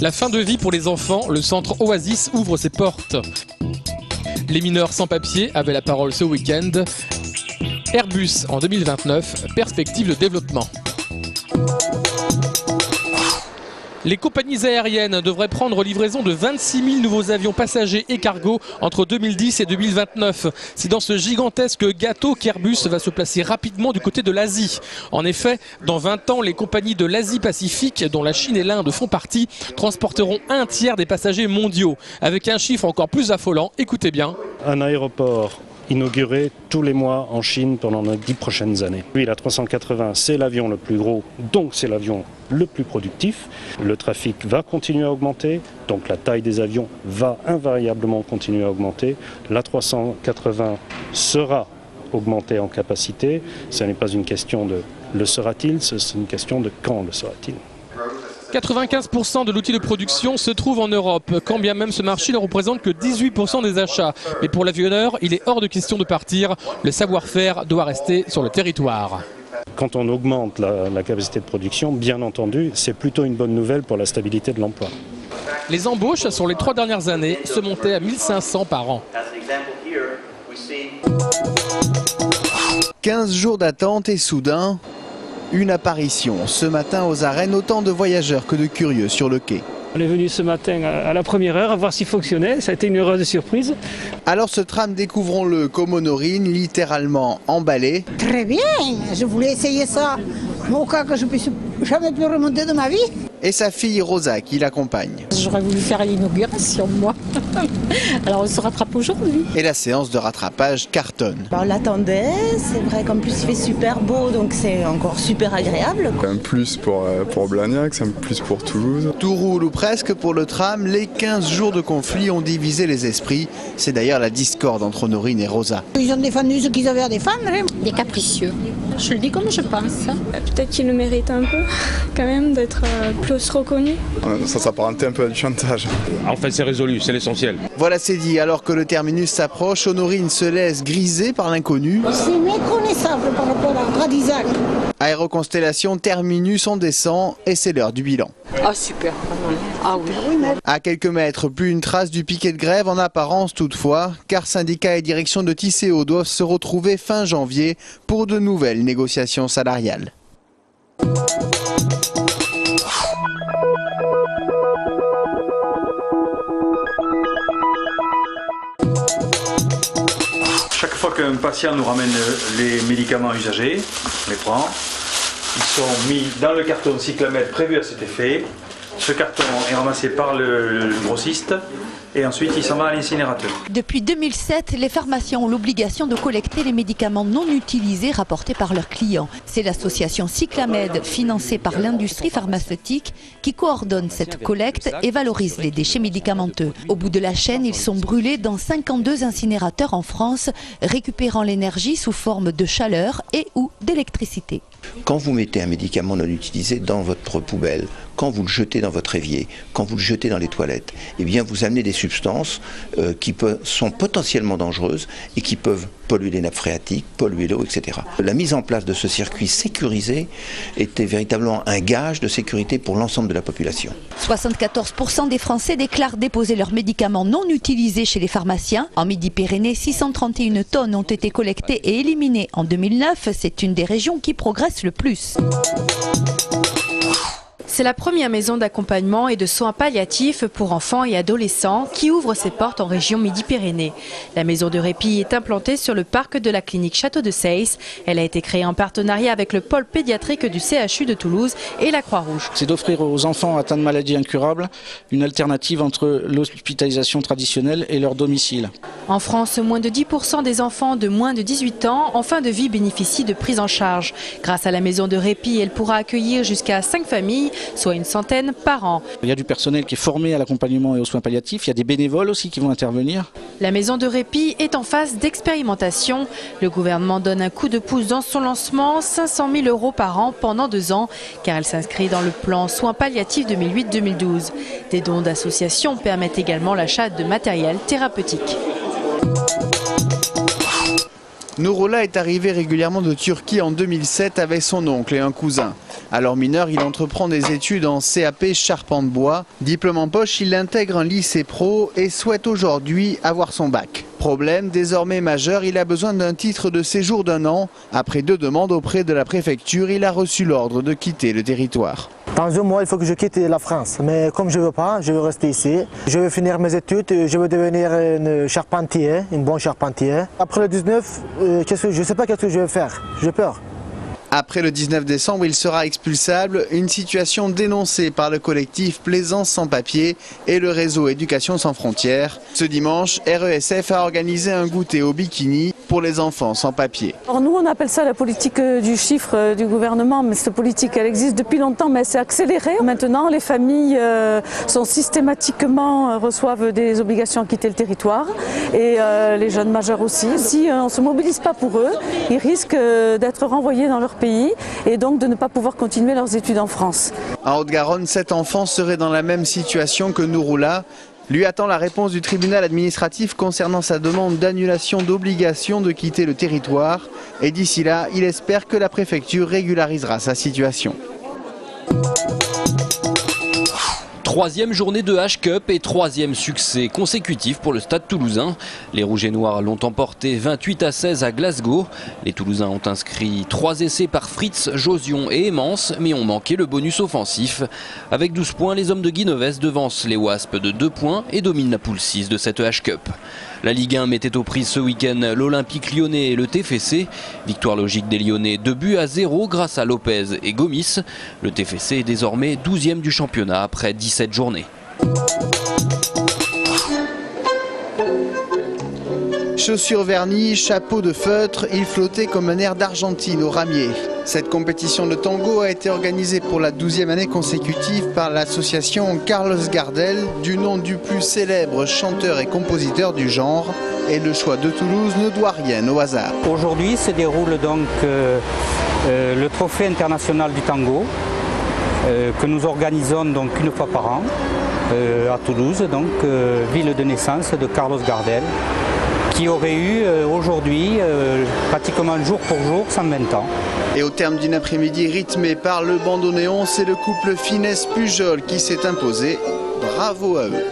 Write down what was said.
La fin de vie pour les enfants, le centre Oasis ouvre ses portes. Les mineurs sans papier avaient la parole ce week-end. Airbus en 2029, perspective de développement. Les compagnies aériennes devraient prendre livraison de 26 000 nouveaux avions passagers et cargo entre 2010 et 2029. C'est dans ce gigantesque gâteau qu'Airbus va se placer rapidement du côté de l'Asie. En effet, dans 20 ans, les compagnies de l'Asie-Pacifique, dont la Chine et l'Inde font partie, transporteront un tiers des passagers mondiaux. Avec un chiffre encore plus affolant, écoutez bien. Un aéroport inauguré tous les mois en Chine pendant les 10 prochaines années. Oui, la 380, c'est l'avion le plus gros, donc c'est l'avion le plus productif. Le trafic va continuer à augmenter, donc la taille des avions va invariablement continuer à augmenter. La 380 sera augmentée en capacité. Ce n'est pas une question de le sera-t-il, c'est une question de quand le sera-t-il. 95% de l'outil de production se trouve en Europe, quand bien même ce marché ne représente que 18% des achats. Mais pour l'avionneur, il est hors de question de partir. Le savoir-faire doit rester sur le territoire. Quand on augmente la capacité de production, bien entendu, c'est plutôt une bonne nouvelle pour la stabilité de l'emploi. Les embauches sur les 3 dernières années se montaient à 1500 par an. 15 jours d'attente et soudain, une apparition. Ce matin aux arènes, autant de voyageurs que de curieux sur le quai. On est venu ce matin à la première heure à voir s'il fonctionnait, ça a été une heureuse surprise. Alors ce tram, découvrons-le comme Honorine, littéralement emballé. Très bien, je voulais essayer ça, au cas que je ne puisse jamais plus remonter de ma vie. Et sa fille Rosa qui l'accompagne. J'aurais voulu faire l'inauguration, moi. Alors on se rattrape aujourd'hui. Et la séance de rattrapage cartonne. On l'attendait, c'est vrai qu'en plus il fait super beau, donc c'est encore super agréable. Un plus pour Blagnac, c'est un plus pour Toulouse. Tout roule ou presque pour le tram, les 15 jours de conflit ont divisé les esprits. C'est d'ailleurs la discorde entre Honorine et Rosa. Ils ont défendu ce qu'ils avaient à défendre. Des capricieux. Je le dis comme je pense. Peut-être qu'il le mérite un peu, quand même, d'être plus reconnu. Ça s'apparentait un peu à du chantage. En fait, c'est résolu, c'est l'essentiel. Voilà, c'est dit. Alors que le terminus s'approche, Honorine se laisse griser par l'inconnu. C'est méconnaissable par rapport à Radisac. Aéroconstellation, terminus, on descend et c'est l'heure du bilan. Ah super. Ah oui. À quelques mètres, plus une trace du piquet de grève en apparence toutefois, car syndicats et direction de Tisséo doivent se retrouver fin janvier pour de nouvelles négociations salariales. Chaque fois qu'un patient nous ramène les médicaments usagés, on les prend. Ils sont mis dans le carton cyclamètre prévu à cet effet. Ce carton est ramassé par le grossiste et ensuite il s'en va à l'incinérateur. Depuis 2007, les pharmaciens ont l'obligation de collecter les médicaments non utilisés rapportés par leurs clients. C'est l'association Cyclamed, financée par l'industrie pharmaceutique, qui coordonne cette collecte et valorise les déchets médicamenteux. Au bout de la chaîne, ils sont brûlés dans 52 incinérateurs en France, récupérant l'énergie sous forme de chaleur et ou d'électricité. Quand vous mettez un médicament non utilisé dans votre poubelle, quand vous le jetez dans votre évier, quand vous le jetez dans les toilettes, eh bien vous amenez des substances qui sont potentiellement dangereuses et qui peuvent polluer les nappes phréatiques, polluer l'eau, etc. La mise en place de ce circuit sécurisé était véritablement un gage de sécurité pour l'ensemble de la population. 74% des Français déclarent déposer leurs médicaments non utilisés chez les pharmaciens. En Midi-Pyrénées, 631 tonnes ont été collectées et éliminées en 2009. C'est une des régions qui progresse le plus. C'est la première maison d'accompagnement et de soins palliatifs pour enfants et adolescents qui ouvre ses portes en région Midi-Pyrénées. La maison de répit est implantée sur le parc de la clinique Château de Seyss. Elle a été créée en partenariat avec le pôle pédiatrique du CHU de Toulouse et la Croix-Rouge. C'est d'offrir aux enfants atteints de maladies incurables une alternative entre l'hospitalisation traditionnelle et leur domicile. En France, moins de 10% des enfants de moins de 18 ans en fin de vie bénéficient de prise en charge. Grâce à la maison de répit, elle pourra accueillir jusqu'à 5 familles, soit une centaine par an. Il y a du personnel qui est formé à l'accompagnement et aux soins palliatifs, il y a des bénévoles aussi qui vont intervenir. La maison de répit est en phase d'expérimentation. Le gouvernement donne un coup de pouce dans son lancement, 500 000 € par an pendant 2 ans, car elle s'inscrit dans le plan soins palliatifs 2008-2012. Des dons d'associations permettent également l'achat de matériel thérapeutique. Nouroula est arrivé régulièrement de Turquie en 2007 avec son oncle et un cousin. Alors mineur, il entreprend des études en CAP charpente bois. Diplôme en poche, il intègre un lycée pro et souhaite aujourd'hui avoir son bac. Problème, désormais majeur, il a besoin d'un titre de séjour d'1 an. Après 2 demandes auprès de la préfecture, il a reçu l'ordre de quitter le territoire. Dans 1 mois, il faut que je quitte la France. Mais comme je ne veux pas, je veux rester ici. Je veux finir mes études, je veux devenir un charpentier, un bon charpentier. Après le 19, je ne sais pas qu'est-ce que je vais faire. J'ai peur. Après le 19 décembre, il sera expulsable, une situation dénoncée par le collectif Plaisance sans papier et le réseau Éducation sans frontières. Ce dimanche, RESF a organisé un goûter au bikini pour les enfants sans papier. Alors nous, on appelle ça la politique du chiffre du gouvernement, mais cette politique, elle existe depuis longtemps, mais elle s'est accélérée. Maintenant, les familles sont systématiquement reçoivent des obligations à quitter le territoire et les jeunes majeurs aussi. Si on ne se mobilise pas pour eux, ils risquent d'être renvoyés dans leur pays et donc de ne pas pouvoir continuer leurs études en France. En Haute-Garonne, 7 enfants seraient dans la même situation que Nouroula. Lui attend la réponse du tribunal administratif concernant sa demande d'annulation d'obligation de quitter le territoire. Et d'ici là, il espère que la préfecture régularisera sa situation. 3e journée de H-Cup et 3e succès consécutif pour le Stade toulousain. Les Rouges et Noirs l'ont emporté 28-16 à Glasgow. Les Toulousains ont inscrit 3 essais par Fritz, Josion et Emmence, mais ont manqué le bonus offensif. Avec 12 points, les hommes de Guinoves devancent les Wasps de 2 points et dominent la poule 6 de cette H-Cup. La Ligue 1 mettait aux prises ce week-end l'Olympique Lyonnais et le TFC. Victoire logique des Lyonnais 2-0 grâce à Lopez et Gomis. Le TFC est désormais 12e du championnat après 17 journées. Chaussures vernies, chapeau de feutre, il flottait comme un air d'Argentine au ramier. Cette compétition de tango a été organisée pour la 12e année consécutive par l'association Carlos Gardel, du nom du plus célèbre chanteur et compositeur du genre. Et le choix de Toulouse ne doit rien au hasard. Aujourd'hui se déroule donc le trophée international du tango que nous organisons donc 1 fois par an à Toulouse, donc ville de naissance de Carlos Gardel, qui aurait eu aujourd'hui pratiquement jour pour jour 120 ans. Et au terme d'une après-midi rythmée par le bandoneon, c'est le couple Finesse-Pujol qui s'est imposé. Bravo à eux.